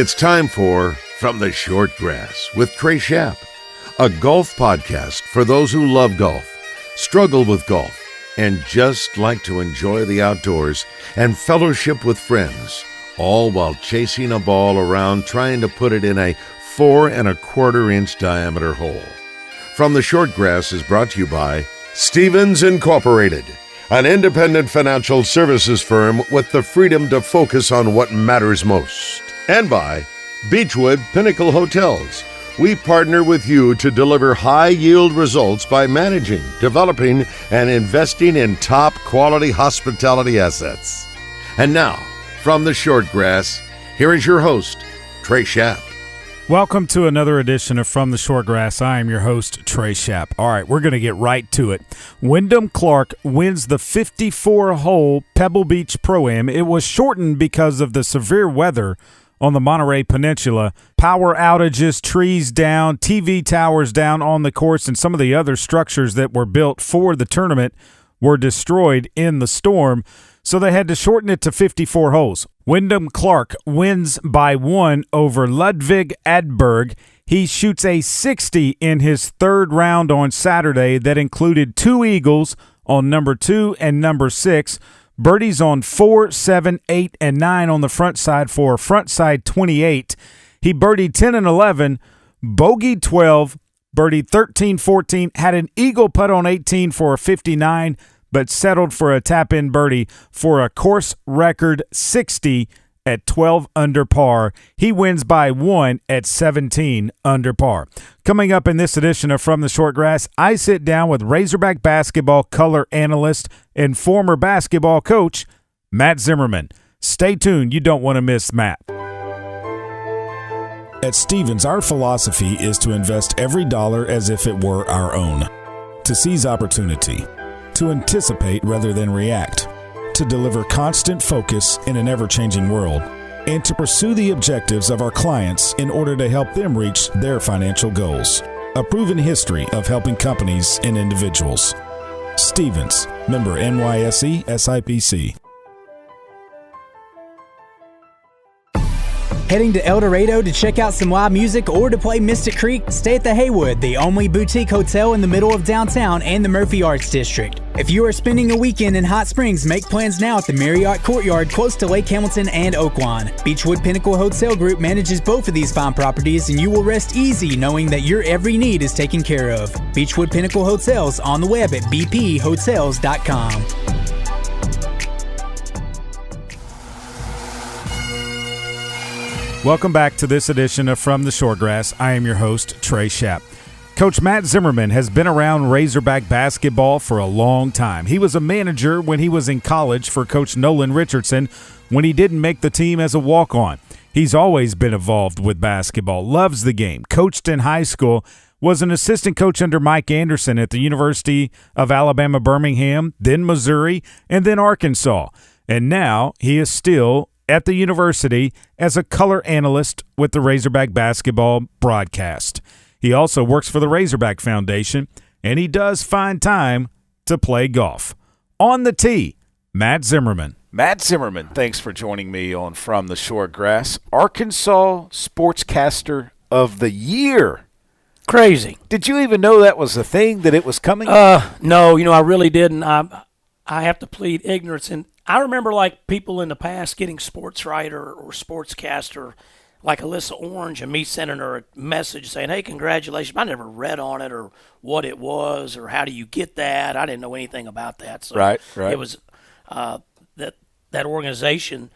It's time for From the Short Grass with Trey Shapp, a golf podcast for those who love golf, struggle with golf, and just like to enjoy the outdoors and fellowship with friends, all while chasing a ball around trying to put it in a 4 1/4 inch diameter hole. From the Short Grass is brought to you by Stevens Incorporated, an independent financial services firm with the freedom to focus on what matters most. And by Beachwood Pinnacle Hotels. We partner with you to deliver high-yield results by managing, developing, and investing in top-quality hospitality assets. And now, from the Short Grass, here is your host, Trey Shapp. Welcome to another edition of From the Short Grass. I am your host, Trey Shapp. All right, we're going to get right to it. Wyndham Clark wins the 54-hole Pebble Beach Pro-Am. It was shortened because of the severe weather on the Monterey Peninsula. Power outages, trees down, TV towers down on the course, and some of the other structures that were built for the tournament were destroyed in the storm. So they had to shorten it to 54 holes. Wyndham Clark wins by 1 over Ludvig Adberg. He shoots a 60 in his third round on Saturday that included 2 eagles on number 2 and number 6. Birdies on 4, 7, 8, and 9 on the front side for a front side 28. He birdied 10 and 11, bogeyed 12, birdied 13, 14, had an eagle putt on 18 for a 59, but settled for a tap-in birdie for a course record 60 at 12 under par. He wins by 1 at 17 under par. Coming up in this edition of From the Short Grass, I sit down with Razorback basketball color analyst and former basketball coach, Matt Zimmerman. Stay tuned. You don't want to miss Matt. At Stevens, our philosophy is to invest every dollar as if it were our own, to seize opportunity, to anticipate rather than react, to deliver constant focus in an ever-changing world, and to pursue the objectives of our clients in order to help them reach their financial goals. A proven history of helping companies and individuals. Stevens, member NYSE, SIPC. Heading to El Dorado to check out some live music or to play Mystic Creek? Stay at the Haywood, the only boutique hotel in the middle of downtown and the Murphy Arts District. If you are spending a weekend in Hot Springs, make plans now at the Marriott Courtyard close to Lake Hamilton and Oaklawn. Beachwood Pinnacle Hotel Group manages both of these fine properties, and you will rest easy knowing that your every need is taken care of. Beachwood Pinnacle Hotels on the web at bphotels.com. Welcome back to this edition of From the Short Grass. I am your host, Trey Shapp. Coach Matt Zimmerman has been around Razorback basketball for a long time. He was a manager when he was in college for Coach Nolan Richardson when he didn't make the team as a walk-on. He's always been involved with basketball, loves the game, coached in high school, was an assistant coach under Mike Anderson at the University of Alabama, Birmingham, then Missouri, and then Arkansas. And now he is still at the university as a color analyst with the Razorback basketball broadcast. He also works for the Razorback Foundation, and he does find time to play golf. On the tee, Matt Zimmerman. Matt Zimmerman, thanks for joining me on From the Short Grass. Arkansas Sportscaster of the Year. Crazy. Did you even know that was a thing, that it was coming? No, I really didn't. I have to plead ignorance. And I remember, like, people in the past getting sports writer or sportscaster, like Alyssa Orange, and me sending her a message saying, hey, congratulations. I never read on it or what it was or how do you get that. I didn't know anything about that. So right. It was that organization,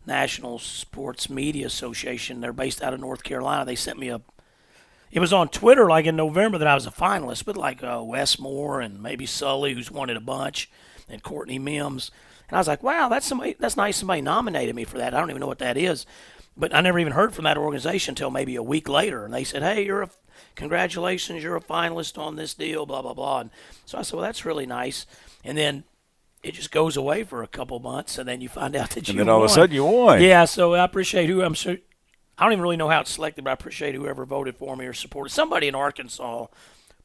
National Sports Media Association, they're based out of North Carolina. They sent me it was on Twitter like in November that I was a finalist, but like Wes Moore and maybe Sully, who's won it a bunch, and Courtney Mims. And I was like, wow, that's nice somebody nominated me for that. I don't even know what that is. But I never even heard from that organization until maybe a week later. And they said, hey, congratulations, you're a finalist on this deal, blah, blah, blah. And so I said, well, that's really nice. And then it just goes away for a couple months, and then you find out that you won. And then all of a sudden you won. Yeah, so I appreciate I don't even really know how it's selected, but I appreciate whoever voted for me or supported. Somebody in Arkansas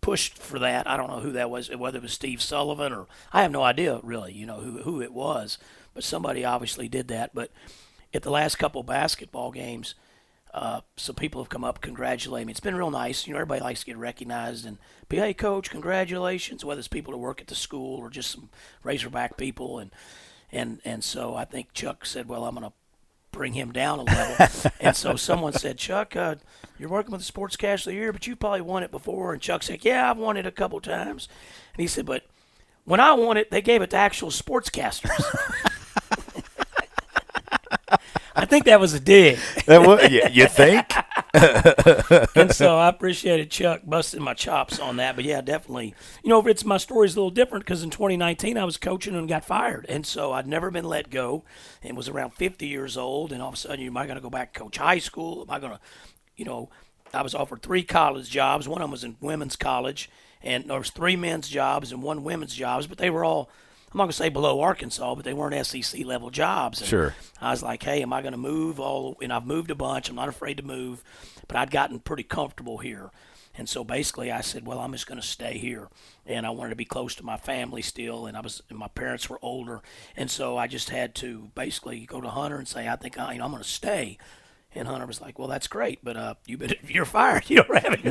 pushed for that. I don't know who that was, whether it was Steve Sullivan or I have no idea really, who it was. But somebody obviously did that. But at the last couple basketball games, some people have come up congratulating me. It's been real nice. Everybody likes to get recognized and be, hey, Coach, congratulations, whether it's people that work at the school or just some Razorback people. And so I think Chuck said, well, I'm going to bring him down a level. And so someone said, Chuck, you're working with the Sportscaster of the Year, but you probably won it before. And Chuck said, yeah, I've won it a couple times. And he said, but when I won it, they gave it to actual sportscasters. I think that was a dig. You think? And so I appreciated Chuck busting my chops on that. But, yeah, definitely. My story's a little different because in 2019 I was coaching and got fired. And so I'd never been let go and was around 50 years old. And all of a sudden, am I going to go back and coach high school? Am I going to, I was offered 3 college jobs. One of them was in women's college. And there was 3 men's jobs and 1 women's jobs. But they were all, I'm not going to say below Arkansas, but they weren't SEC level jobs. And sure. I was like, hey, am I going to move? And I've moved a bunch. I'm not afraid to move. But I'd gotten pretty comfortable here. And so basically I said, well, I'm just going to stay here. And I wanted to be close to my family still. And my parents were older. And so I just had to basically go to Hunter and say, I think I'm going to stay. And Hunter was like, well, that's great, but you're fired. You don't have any.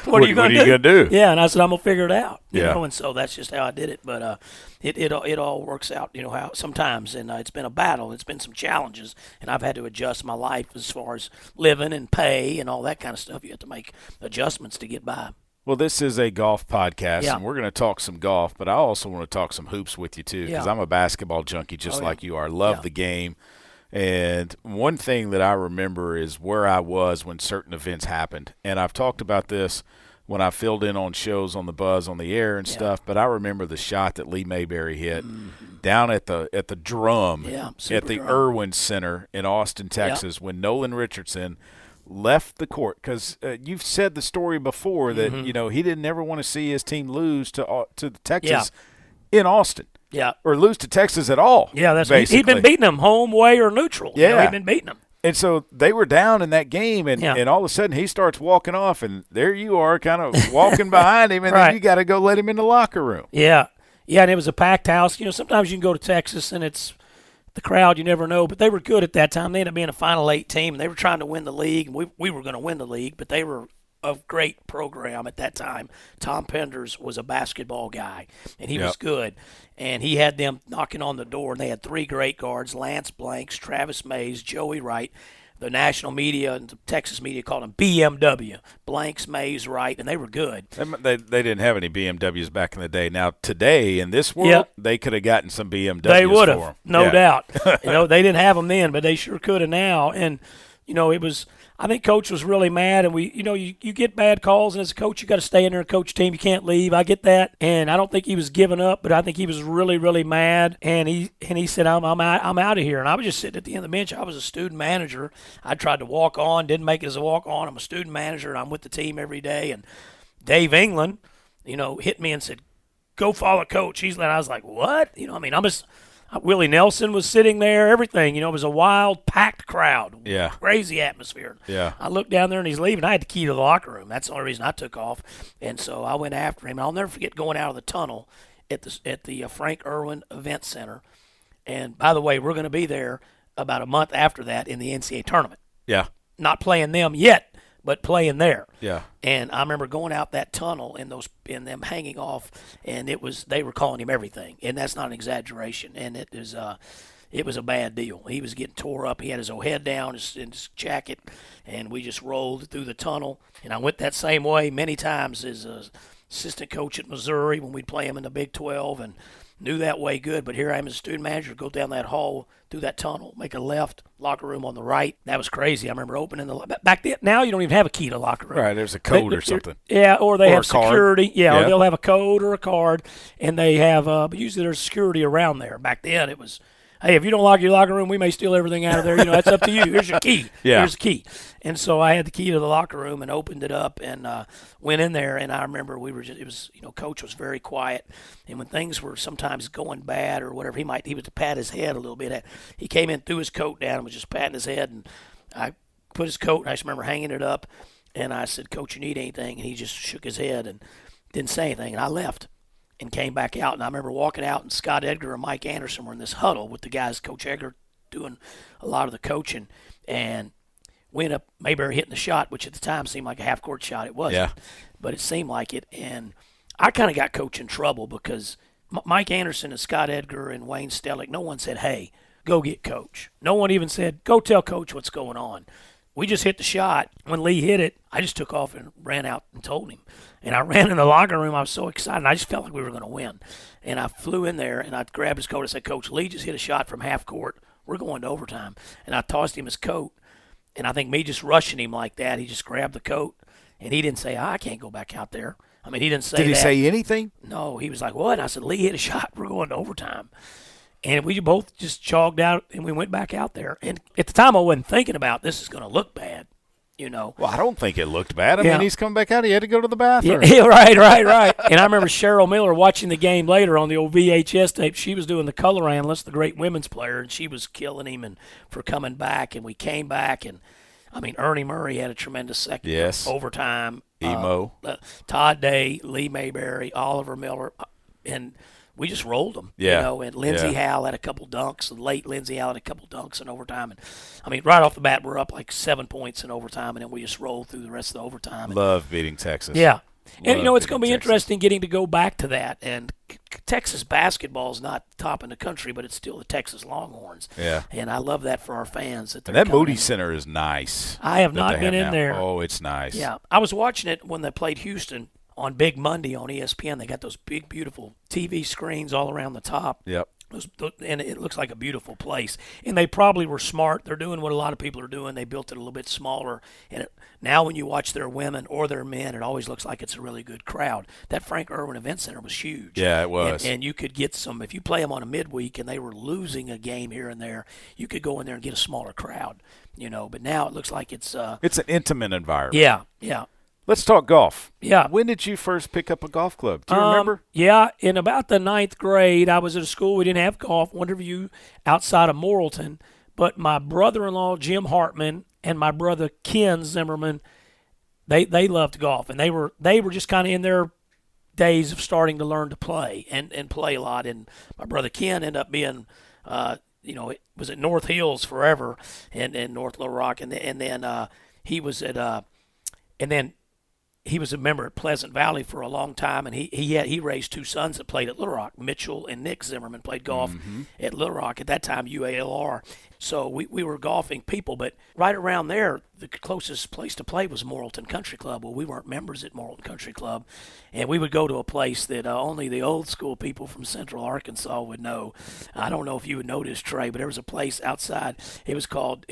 What are you going to do? Yeah, and I said, I'm going to figure it out. You Yeah. know, and so that's just how I did it. But it all works out, how sometimes. And it's been a battle. It's been some challenges. And I've had to adjust my life as far as living and pay and all that kind of stuff. You have to make adjustments to get by. Well, this is a golf podcast, Yeah. and we're going to talk some golf, but I also want to talk some hoops with you, too, because Yeah. I'm a basketball junkie just like you are. I love Yeah. the game. And one thing that I remember is where I was when certain events happened. And I've talked about this when I filled in on shows on the Buzz on the air and stuff, but I remember the shot that Lee Mayberry hit down at the drum at the drum. Irwin Center in Austin, Texas, when Nolan Richardson left the court. Because you've said the story before that, he didn't ever want to see his team lose to Texas in Austin. Yeah. Or lose to Texas at all. Yeah, basically. he'd been beating them home, away, or neutral. Yeah. He'd been beating them. And so they were down in that game, and Yeah. all of a sudden he starts walking off, and there you are kind of walking behind him, and Right. then you got to go let him in the locker room. Yeah. Yeah, and it was a packed house. Sometimes you can go to Texas, and it's the crowd, you never know. But they were good at that time. They ended up being a Final 8 team, and they were trying to win the league. And we were going to win the league, but they were a great program at that time. Tom Penders was a basketball guy, and he was good. And he had them knocking on the door, and they had 3 great guards, Lance Blanks, Travis Mays, Joey Wright. The national media and the Texas media called them BMW, Blanks, Mays, Wright, and they were good. They didn't have any BMWs back in the day. Now, today, in this world, they could have gotten some BMWs They would for them. have, no doubt. They didn't have them then, but they sure could have now. And, it was – I think Coach was really mad, and you get bad calls, and as a coach, you got to stay in there and coach a team. You can't leave. I get that, and I don't think he was giving up, but I think he was really, really mad. And he said, "I'm out of here." And I was just sitting at the end of the bench. I was a student manager. I tried to walk on, didn't make it as a walk on. I'm a student manager, and I'm with the team every day. And Dave England, hit me and said, "Go follow Coach." I was like, "What?" I'm just. Willie Nelson was sitting there, everything. It was a wild, packed crowd. Yeah. Crazy atmosphere. Yeah. I looked down there, and he's leaving. I had the key to the locker room. That's the only reason I took off. And so I went after him. I'll never forget going out of the tunnel at the Frank Irwin Event Center. And, by the way, we're going to be there about a month after that in the NCAA tournament. Yeah. Not playing them yet, but playing there. Yeah. And I remember going out that tunnel and them hanging off, and they were calling him everything, and that's not an exaggeration. And it was a bad deal. He was getting tore up. He had his old head down, his jacket, and we just rolled through the tunnel. And I went that same way many times as an assistant coach at Missouri when we'd play him in the Big 12, and knew that way good. But here I am as a student manager, go down that hall, through that tunnel, make a left, locker room on the right. That was crazy. I remember opening back then. Now you don't even have a key to the locker room. Right, there's a code or something. Yeah, or they have security. Yeah, or they'll have a code or a card, and they have. But usually there's security around there. Back then it was, hey, if you don't lock your locker room, we may steal everything out of there. That's up to you. Here's your key. Yeah. Here's the key. And so I had the key to the locker room and opened it up and went in there. And I remember Coach was very quiet. And when things were sometimes going bad or whatever, he would pat his head a little bit. He came in, threw his coat down, and was just patting his head. And I put his coat, and I just remember hanging it up. And I said, "Coach, you need anything?" And he just shook his head and didn't say anything. And I left and came back out. And I remember walking out, and Scott Edgar and Mike Anderson were in this huddle with the guys, Coach Edgar doing a lot of the coaching. And went up Mayberry hitting the shot, which at the time seemed like a half-court shot. It wasn't, Yeah. but it seemed like it. And I kind of got coach in trouble because Mike Anderson and Scott Edgar and Wayne Stellick, no one said, hey, go get coach. No one even said, go tell coach what's going on. We just hit the shot. When Lee hit it, I just took off and ran out and told him. And I ran in the locker room. I was so excited. I just felt like we were going to win. And I flew in there, and I grabbed his coat and said, Coach, Lee just hit a shot from half court. We're going to overtime. And I tossed him his coat. And I think me just rushing him like that, he just grabbed the coat. And he didn't say, I can't go back out there. I mean, he didn't say that. Did he say anything? No, he was like, what? And I said, Lee hit a shot. We're going to overtime. And we both just jogged out, and we went back out there. And at the time, I wasn't thinking about this is going to look bad, you know. Well, I don't think it looked bad. I mean, he's coming back out. He had to go to the bathroom. Yeah, right. And I remember Cheryl Miller watching the game later on the old VHS tape. She was doing the color analyst, the great women's player, and she was killing him and for coming back. And we came back, and, I mean, Ernie Murray had a tremendous second. Yes. Overtime. Emo. Todd Day, Lee Mayberry, Oliver Miller, and we just rolled them. Yeah. You know, and Lindsey Howell had a couple dunks, and late Lindsey Howell had a couple dunks in overtime. And I mean, right off the bat, we're up like 7 points in overtime, and then we just rolled through the rest of the overtime. Love beating Texas. Yeah. And, you know, it's beating going to be Texas. interesting getting to go back to that. And Texas basketball is not top in the country, but it's still the Texas Longhorns. Yeah. And I love that for our fans. And that Moody Center is nice. I have that not they been in now. there. Oh, it's nice. Yeah. I was watching it when they played Houston on Big Monday on ESPN. They got those big, beautiful TV screens all around the top. Yep. And it looks like a beautiful place. And they probably were smart. They're doing what a lot of people are doing. They built it a little bit smaller. And now when you watch their women or their men, it always looks like it's a really good crowd. That Frank Irwin Event Center was huge. Yeah, it was. And you could get some, if you play them on a midweek and they were losing a game here and there, you could go in there and get a smaller crowd, you know. But now it looks like it's an intimate environment. Yeah. Let's talk golf. Yeah. When did you first pick up a golf club? Do you remember? Yeah, in about the 9th grade, I was at a school. We didn't have golf, Wonderview, outside of Morrilton. But my brother-in-law, Jim Hartman, and my brother, Ken Zimmerman, they loved golf. And they were just kind of in their days of starting to learn to play and play a lot. And my brother Ken ended up being, it was at North Hills forever and North Little Rock. And then he was at he was a member at Pleasant Valley for a long time, and he raised 2 sons that played at Little Rock. Mitchell and Nick Zimmerman played golf at Little Rock, at that time UALR. So we were golfing people, but right around there, the closest place to play was Morrilton Country Club. Well, we weren't members at Morrilton Country Club, and we would go to a place that only the old school people from Central Arkansas would know. I don't know if you would know this, Trey, but there was a place outside. It was called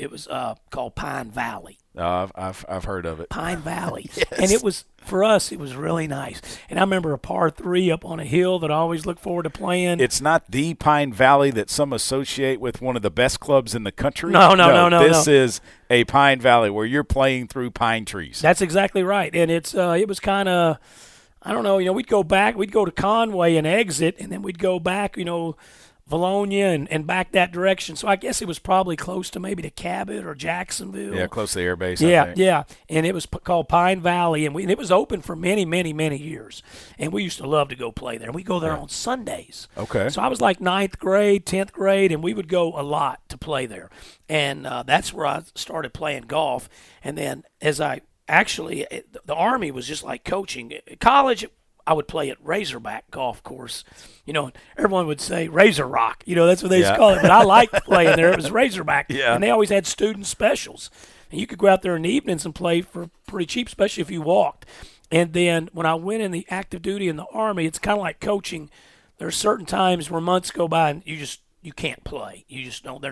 Pine Valley. I've heard of it. Pine Valley. Yes. And it was, for us, it was really nice. And I remember a par 3 up on a hill that I always look forward to playing. It's not the Pine Valley that some associate with one of the best clubs in the country. No. This is a Pine Valley where you're playing through pine trees. That's exactly right. And it was kind of, I don't know, we'd go back, we'd go to Conway and exit, and then we'd go back, Valonia and back that direction. So I guess it was probably close to maybe to Cabot or Jacksonville. Yeah, close to the air base. Yeah. And it was called Pine Valley, and it was open for many, many, many years. And we used to love to go play there. And we go there on Sundays. Okay. So I was like 9th grade, 10th grade, and we would go a lot to play there. And that's where I started playing golf. And then the Army was just like coaching. College, I would play at Razorback Golf Course. Everyone would say Razor Rock. That's what they used to call it. But I liked playing there. It was Razorback. Yeah. And they always had student specials. And you could go out there in the evenings and play for pretty cheap, especially if you walked. And then when I went in the active duty in the Army, it's kind of like coaching. There are certain times where months go by and you can't play. You just don't.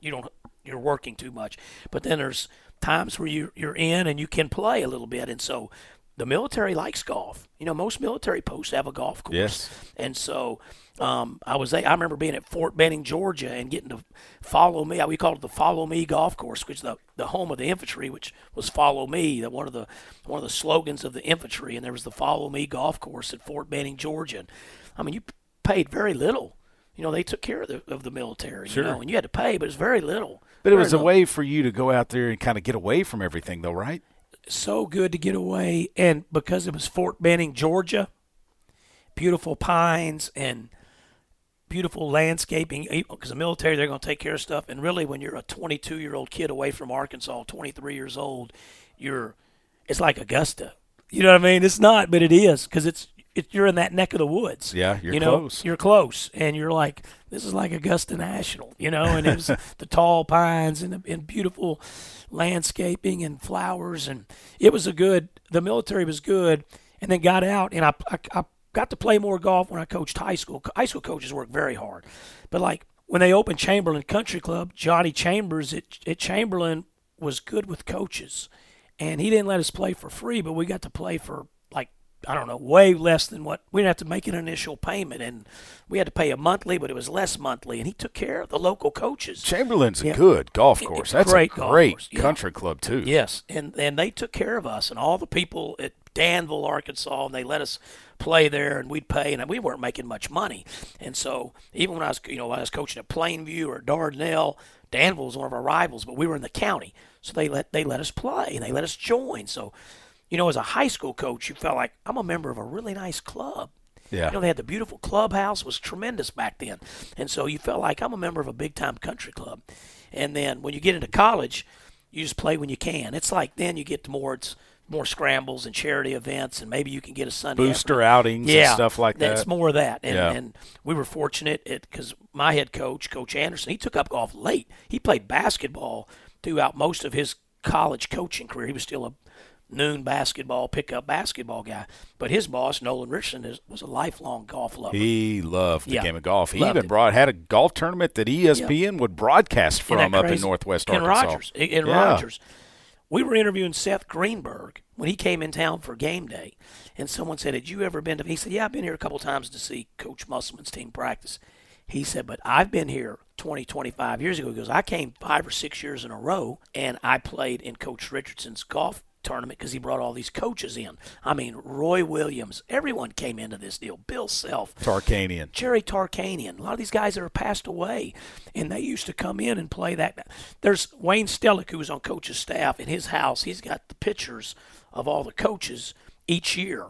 You're working too much. But then there's times where you're in and you can play a little bit. And so the military likes golf. Most military posts have a golf course. Yes. And so I remember being at Fort Benning, Georgia, and getting to Follow Me. We called it the Follow Me Golf Course, which is the home of the infantry, which was Follow Me, one of the slogans of the infantry. And there was the Follow Me Golf Course at Fort Benning, Georgia. And, you paid very little. They took care of the military. Sure. And you had to pay, but it was very little. But it was a way for you to go out there and kind of get away from everything, though, right? So good to get away, and because it was Fort Benning, Georgia, beautiful pines and beautiful landscaping, because the military, they're going to take care of stuff. And really, when you're a 22-year-old kid away from Arkansas, 23 years old, it's like Augusta. You know what I mean? It's not, but it is, because you're in that neck of the woods. Yeah, you're close. You're close, and you're like, this is like Augusta National, and it was the tall pines and beautiful landscaping and flowers, and it was the military was good, and then got out, and I got to play more golf when I coached high school. High school coaches work very hard, but like when they opened Chamberlain Country Club, Johnny Chambers at Chamberlain was good with coaches, and he didn't let us play for free, but we got to play for way less than what we didn't have to make an initial payment, and we had to pay a monthly, but it was less monthly, and he took care of the local coaches. Chamberlain's a good golf course. That's a great country club too. Yes, and they took care of us and all the people at Danville, Arkansas, and they let us play there, and we'd pay, and we weren't making much money. And so even when I was coaching at Plainview or Dardanelle, Danville was one of our rivals, but we were in the county, so they let us play and they let us join. So, as a high school coach, you felt like I'm a member of a really nice club. Yeah. They had the beautiful clubhouse, it was tremendous back then, and so you felt like I'm a member of a big time country club. And then when you get into college, you just play when you can. It's like then you get to more scrambles and charity events, and maybe you can get a Sunday booster outings and stuff like that. It's more of that. And we were fortunate because my head coach, Coach Anderson, he took up golf late. He played basketball throughout most of his college coaching career. He was still a noon pickup basketball guy. But his boss, Nolan Richardson, was a lifelong golf lover. He loved the game of golf. He even had a golf tournament that ESPN would broadcast from up in Northwest Arkansas. In Rogers. We were interviewing Seth Greenberg when he came in town for game day, and someone said, "Had you ever been to?" He said, "Yeah, I've been here a couple times to see Coach Musselman's team practice." He said, "But I've been here 25 years ago." He goes, "I came 5 or 6 years in a row, and I played in Coach Richardson's golf tournament because he brought all these coaches in. I mean, Roy Williams, everyone came into this deal. Bill Self, Tarkanian, Jerry Tarkanian, a lot of these guys that are passed away, and they used to come in and play that. There's Wayne Stellick, who was on Coach's staff. In his house, he's got the pictures of all the coaches each year.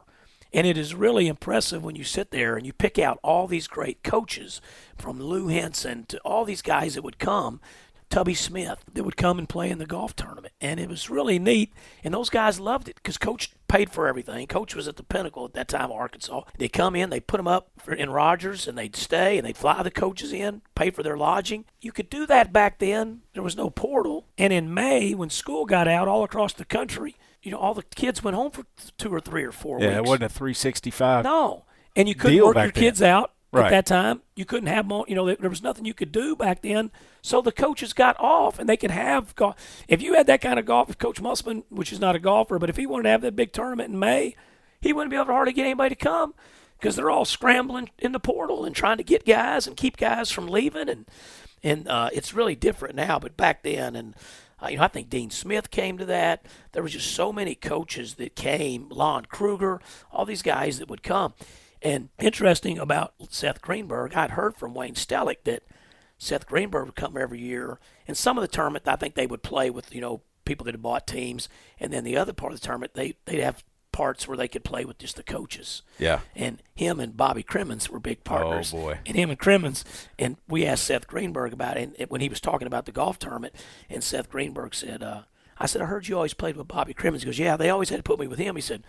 And it is really impressive when you sit there and you pick out all these great coaches, from Lou Henson to all these guys that would come, Tubby Smith, that would come and play in the golf tournament. And it was really neat, and those guys loved it because Coach paid for everything. Coach was at the pinnacle at that time of Arkansas. They'd come in, they'd put them up in Rogers, and they'd stay, and they'd fly the coaches in, pay for their lodging. You could do that back then. There was no portal. And in May, when school got out all across the country, all the kids went home for 2 or 3 or 4 weeks. Yeah, it wasn't a 365. No. And you couldn't work your kids out at that time. You couldn't have them on, there was nothing you could do back then. So the coaches got off, and they could have golf. If you had that kind of golf with Coach Musselman, which is not a golfer, but if he wanted to have that big tournament in May, he wouldn't be able to hardly get anybody to come because they're all scrambling in the portal and trying to get guys and keep guys from leaving. And it's really different now, but back then, and I think Dean Smith came to that. There was just so many coaches that came, Lon Kruger, all these guys that would come. And interesting about Seth Greenberg, I'd heard from Wayne Stellick that Seth Greenberg would come every year. And some of the tournament, I think they would play with, people that had bought teams. And then the other part of the tournament, they'd have parts where they could play with just the coaches. Yeah. And him and Bobby Crimmins were big partners. Oh, boy. And him and Crimmins, and we asked Seth Greenberg about it, and when he was talking about the golf tournament, and Seth Greenberg said, I said, "I heard you always played with Bobby Crimmins." He goes, "Yeah, they always had to put me with him." He said,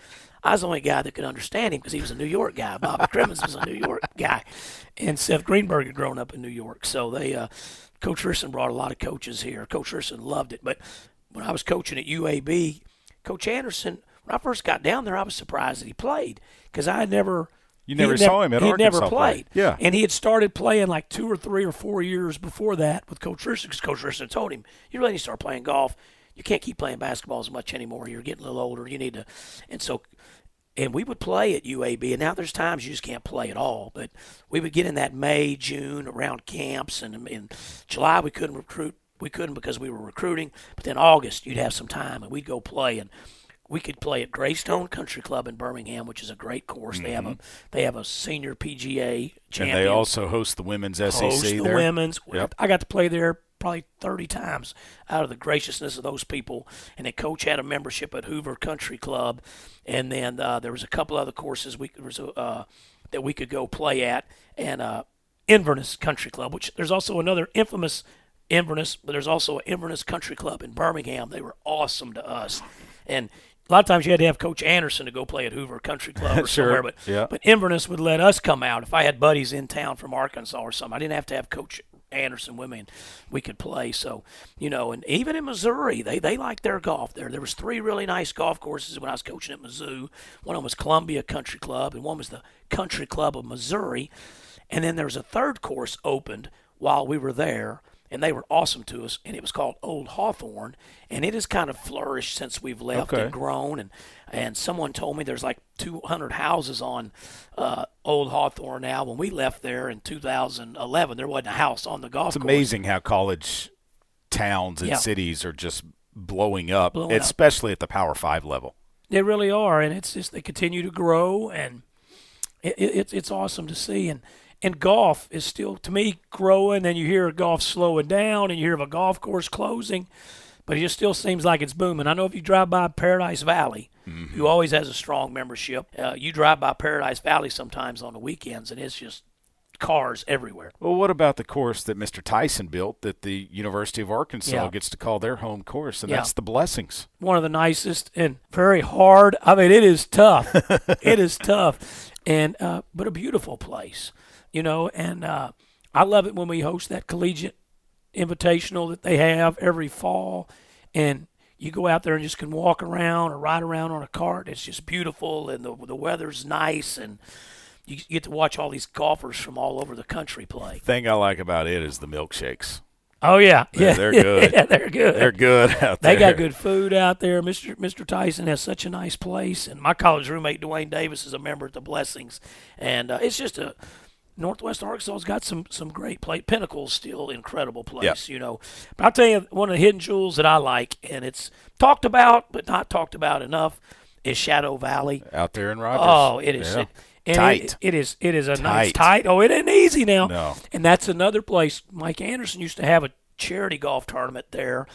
"I was the only guy that could understand him because he was a New York guy. Bobby Crimmins was a New York guy." And Seth Greenberg had grown up in New York. So Coach Richardson brought a lot of coaches here. Coach Richardson loved it. But when I was coaching at UAB, Coach Anderson, when I first got down there, I was surprised that he played because I had never – You never saw him at Arkansas. He had never played. Yeah. And he had started playing like 2 or 3 or 4 years before that with Coach Richardson because Coach Richardson told him, "You really need to start playing golf. You can't keep playing basketball as much anymore. You're getting a little older. You need to." And we would play at UAB, and now there's times you just can't play at all. But we would get in that May, June around camps, and in July we couldn't recruit. We couldn't because we were recruiting. But then August you'd have some time, and we'd go play, and we could play at Greystone Country Club in Birmingham, which is a great course. Mm-hmm. They have a senior PGA champion. And they also host the women's SEC host the there. Women's. Yep. I got to play there probably 30 times out of the graciousness of those people. And then Coach had a membership at Hoover Country Club. And then there was a couple other courses that we could go play at. And Inverness Country Club, which there's also another infamous Inverness, but there's also an Inverness Country Club in Birmingham. They were awesome to us. And a lot of times you had to have Coach Anderson to go play at Hoover Country Club or Sure. somewhere, but Inverness would let us come out. If I had buddies in town from Arkansas or something, I didn't have to have Coach Anderson with me, and we could play. So, and even in Missouri, they liked their golf there. There was 3 really nice golf courses when I was coaching at Mizzou. One of them was Columbia Country Club, and one was the Country Club of Missouri. And then there was a third course opened while we were there, and they were awesome to us, and it was called Old Hawthorne, and it has kind of flourished since we've left and grown, and someone told me there's like 200 houses on Old Hawthorne now. When we left there in 2011, there wasn't a house on the golf course. It's amazing how college towns and cities are just blowing up, especially at the Power 5 level. They really are, and it's just they continue to grow, and it's awesome to see, and golf is still, to me, growing, and you hear golf slowing down, and you hear of a golf course closing, but it just still seems like it's booming. I know if you drive by Paradise Valley, who always has a strong membership, you drive by Paradise Valley sometimes on the weekends, and it's just cars everywhere. Well, what about the course that Mr. Tyson built that the University of Arkansas gets to call their home course, and that's the Blessings? One of the nicest and very hard. I mean, it is tough. It is tough, and but a beautiful place. And I love it when we host that collegiate invitational that they have every fall, and you go out there and just can walk around or ride around on a cart. It's just beautiful, and the weather's nice, and you get to watch all these golfers from all over the country play. The thing I like about it is the milkshakes. Oh, yeah. They're good. Yeah, they're good. They're good out there. They got good food out there. Mr. Tyson has such a nice place, and my college roommate, Dwayne Davis, is a member at the Blessings, and it's just a – Northwest Arkansas's got some great play. Pinnacle's still incredible place, But I'll tell you, one of the hidden jewels that I like, and it's talked about but not talked about enough, is Shadow Valley. Out there in Rogers. Oh, it is. Yeah. Tight. It is a nice tight. Oh, it ain't easy now. No. And that's another place. Mike Anderson used to have a charity golf tournament there.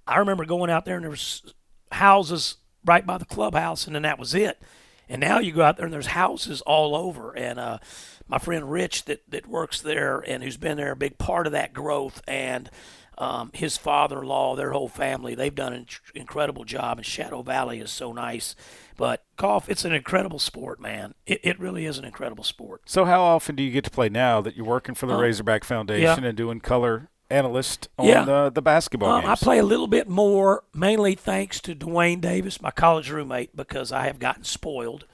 I remember going out there, and there was houses right by the clubhouse, and then that was it. And now you go out there, and there's houses all over. And my friend Rich that works there and who's been there, a big part of that growth, and his father-in-law, their whole family, they've done an incredible job, and Shadow Valley is so nice. But golf, it's an incredible sport, man. It really is an incredible sport. So how often do you get to play now that you're working for the Razorback Foundation and doing color analyst on the basketball games? I play a little bit more, mainly thanks to Dwayne Davis, my college roommate, because I have gotten spoiled.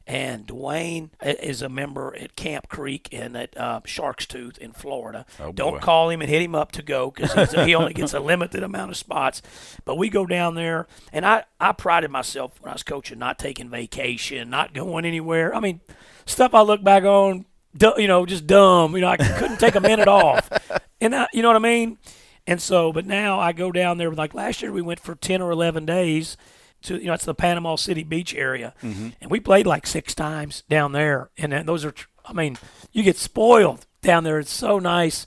And Dwayne is a member at Camp Creek and at Shark's Tooth in Florida. Oh, Don't call him and hit him up to go because he only gets a limited amount of spots. But we go down there, and I prided myself when I was coaching, not taking vacation, not going anywhere. I mean, stuff I look back on, just dumb. I couldn't take a minute off. And you know what I mean? And so, but now I go down there. Like last year, we went for 10 or 11 days. It's the Panama City Beach area. Mm-hmm. And we played like 6 times down there. And those are, you get spoiled down there. It's so nice.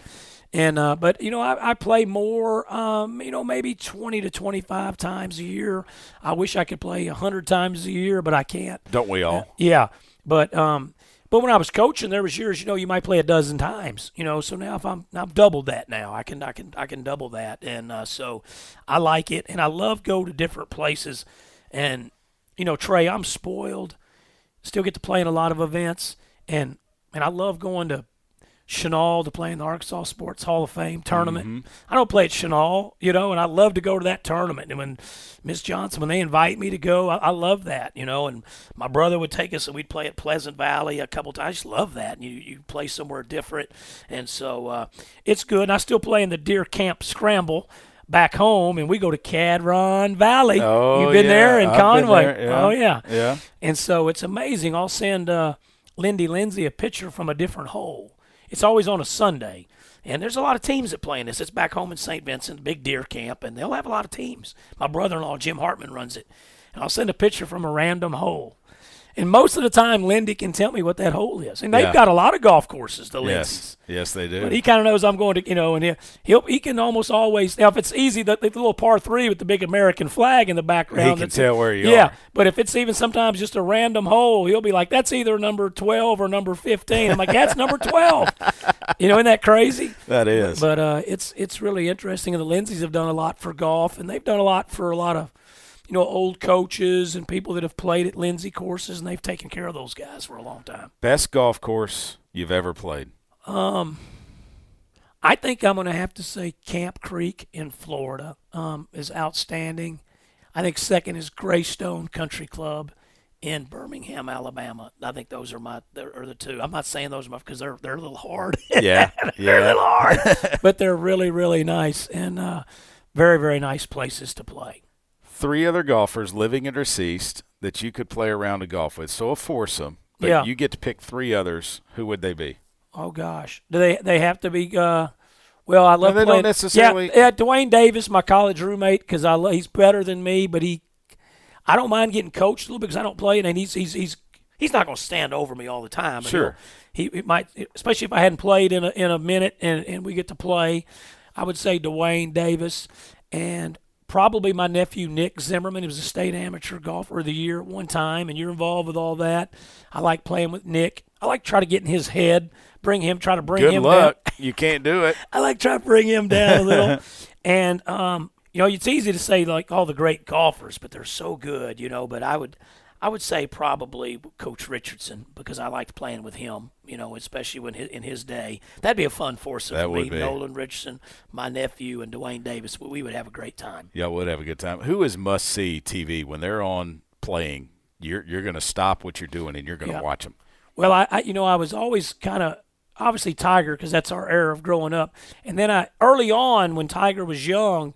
And, but, I play more, maybe 20 to 25 times a year. I wish I could play 100 times a year, but I can't. Don't we all? Yeah. But when I was coaching, there was years, you might play a dozen times, so now if I've doubled that now, I can double that. And, so I like it. And I love go to different places. And, Trey, I'm spoiled. Still get to play in a lot of events. And I love going to Chenal to play in the Arkansas Sports Hall of Fame tournament. Mm-hmm. I don't play at Chenal, and I love to go to that tournament. And when Miss Johnson, when they invite me to go, I love that, and my brother would take us and we'd play at Pleasant Valley a couple times. I just love that. And you play somewhere different. And so it's good. And I still play in the Deer Camp Scramble back home, and we go to Cadron Valley. Oh, you've been there in Conway. There, yeah. Oh, yeah. Yeah. And so it's amazing. I'll send Lindy Lindsay a picture from a different hole. It's always on a Sunday. And there's a lot of teams that play in this. It's back home in St. Vincent, big deer camp, and they'll have a lot of teams. My brother-in-law, Jim Hartman, runs it. And I'll send a picture from a random hole. And most of the time, Lindy can tell me what that hole is. And they've got a lot of golf courses, the Lindsays. Yes, they do. But he kind of knows I'm going to, and he can almost always, now if it's easy, the little par 3 with the big American flag in the background. He can tell where you are. Yeah, but if it's even sometimes just a random hole, he'll be like, that's either number 12 or number 15. I'm like, that's number 12. Isn't that crazy? That is. But it's really interesting. And the Lindsays have done a lot for golf, and they've done a lot for a lot of old coaches and people that have played at Lindsay courses, and they've taken care of those guys for a long time. Best golf course you've ever played? I think I'm going to have to say Camp Creek in Florida is outstanding. I think second is Greystone Country Club in Birmingham, Alabama. I think those are the two. I'm not saying those are because they're a little hard. Yeah, they're a little hard, but they're really, really nice and very, very nice places to play. 3 other golfers, living and deceased, that you could play around a golf with. So a foursome, but you get to pick 3 others. Who would they be? Oh gosh, do they have to be? Well, I love. No, they playing. don't necessarily. Yeah, Dwayne Davis, my college roommate, because he's better than me, but I don't mind getting coached a little bit because I don't play it, and he's not going to stand over me all the time. Sure. He might, especially if I hadn't played in a minute and we get to play. I would say Dwayne Davis and probably my nephew Nick Zimmerman. He was a state amateur golfer of the year at one time, and you're involved with all that. I like playing with Nick. I like to try to get in his head, try to bring him down. Good luck. You can't do it. I like trying to bring him down a little. And, it's easy to say like all the great golfers, but they're so good, But I would say probably Coach Richardson because I liked playing with him, especially in his day. That'd be a fun foursome for me. Nolan Richardson, my nephew, and Dwayne Davis. We would have a great time. Yeah, we'd have a good time. Who is must-see TV when they're on playing? You're going to stop what you're doing and you're going to watch them. Well, I was always kind of obviously Tiger because that's our era of growing up. And then early on when Tiger was young,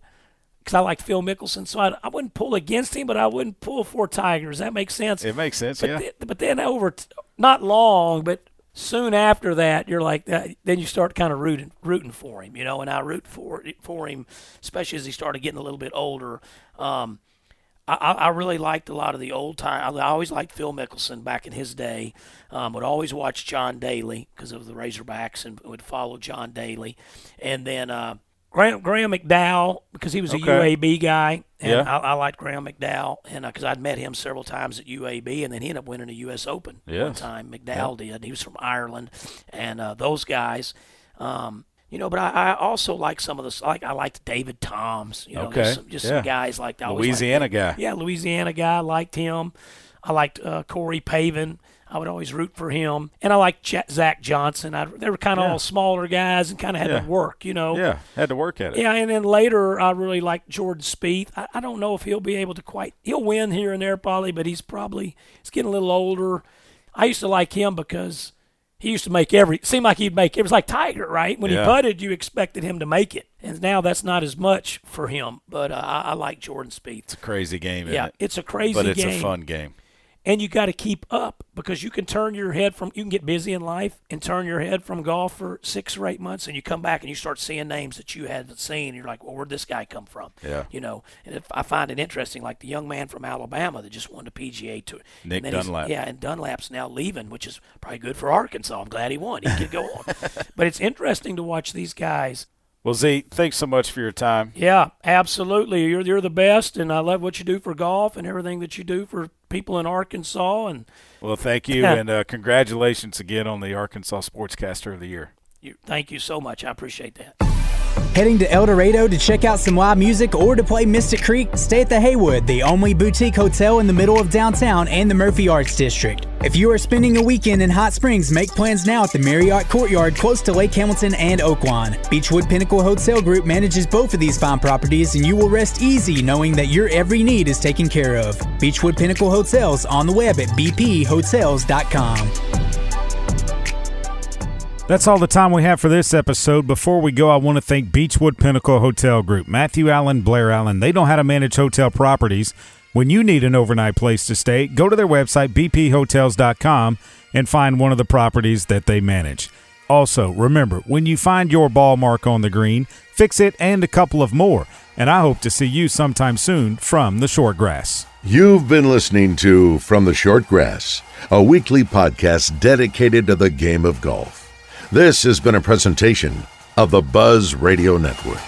because I liked Phil Mickelson, so I wouldn't pull against him, but I wouldn't pull for Tiger. Does that make sense? It makes sense, But then not long, but soon after that, you're like that. Then you start kind of rooting for him, And I root for him, especially as he started getting a little bit older. I really liked a lot of the old time. I always liked Phil Mickelson back in his day. Would always watch John Daly because of the Razorbacks and would follow John Daly. And then Graham McDowell because he was a UAB guy. And I liked Graham McDowell and because I'd met him several times at UAB. And then he ended up winning a U.S. Open one time. McDowell did. He was from Ireland. And those guys but I also like some of the I liked David Toms. Some guys like that. Louisiana guy. Yeah, Louisiana guy. I liked him. I liked Corey Pavin. I would always root for him. And I liked Zach Johnson. They were kind of all smaller guys and kind of had to work, Yeah, had to work at it. Yeah, and then later I really liked Jordan Spieth. I don't know if he'll be able to he'll win here and there probably, but he's getting a little older. I used to like him because he used to seemed like he'd make it. It was like Tiger, right? When he putted, you expected him to make it. And now that's not as much for him. But I like Jordan Spieth. It's a crazy game, isn't it? It's a crazy game. But it's a fun game. And you got to keep up because you can get busy in life and turn your head from golf for 6 or 8 months, and you come back and you start seeing names that you hadn't seen. And you're like, well, where'd this guy come from? Yeah. And if I find it interesting, like the young man from Alabama that just won the PGA Tour. Nick Dunlap. And Dunlap's now leaving, which is probably good for Arkansas. I'm glad he won. He could go on. But it's interesting to watch these guys. Well, Z, thanks so much for your time. Yeah, absolutely. You're the best, and I love what you do for golf and everything that you do for people in Arkansas. Well, thank you, and congratulations again on the Arkansas Sportscaster of the Year. Thank you so much. I appreciate that. Heading to El Dorado to check out some live music or to play Mystic Creek? Stay at the Haywood, the only boutique hotel in the middle of downtown and the Murphy Arts District. If you are spending a weekend in Hot Springs, make plans now at the Marriott Courtyard close to Lake Hamilton and Oaklawn. Beechwood Pinnacle Hotel Group manages both of these fine properties, and you will rest easy knowing that your every need is taken care of. Beechwood Pinnacle Hotels on the web at bphotels.com. That's all the time we have for this episode. Before we go, I want to thank Beechwood Pinnacle Hotel Group. Matthew Allen, Blair Allen, they know how to manage hotel properties. When you need an overnight place to stay, go to their website, bphotels.com, and find one of the properties that they manage. Also, remember, when you find your ball mark on the green, fix it and a couple of more. And I hope to see you sometime soon from the Short Grass. You've been listening to From the Short Grass, a weekly podcast dedicated to the game of golf. This has been a presentation of the Buzz Radio Network.